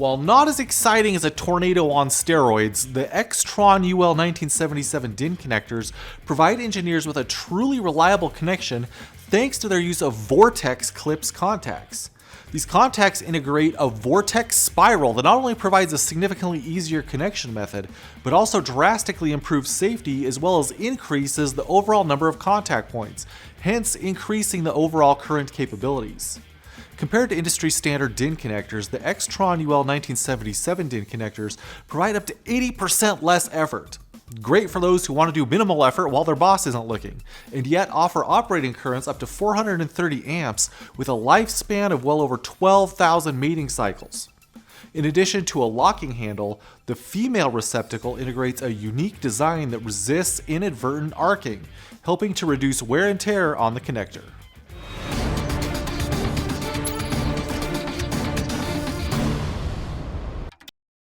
While not as exciting as a tornado on steroids, the Eaxtron UL1977 DIN connectors provide engineers with a truly reliable connection thanks to their use of Vortex Clip contacts. These contacts integrate a vortex spiral that not only provides a significantly easier connection method, but also drastically improves safety as well as increases the overall number of contact points, hence increasing the overall current capabilities. Compared to industry standard DIN connectors, the Eaxtron UL1977 DIN connectors provide up to 80% less effort. Great for those who want to do minimal effort while their boss isn't looking, and yet offer operating currents up to 430 amps with a lifespan of well over 12,000 mating cycles. In addition to a locking handle, the female receptacle integrates a unique design that resists inadvertent arcing, helping to reduce wear and tear on the connector.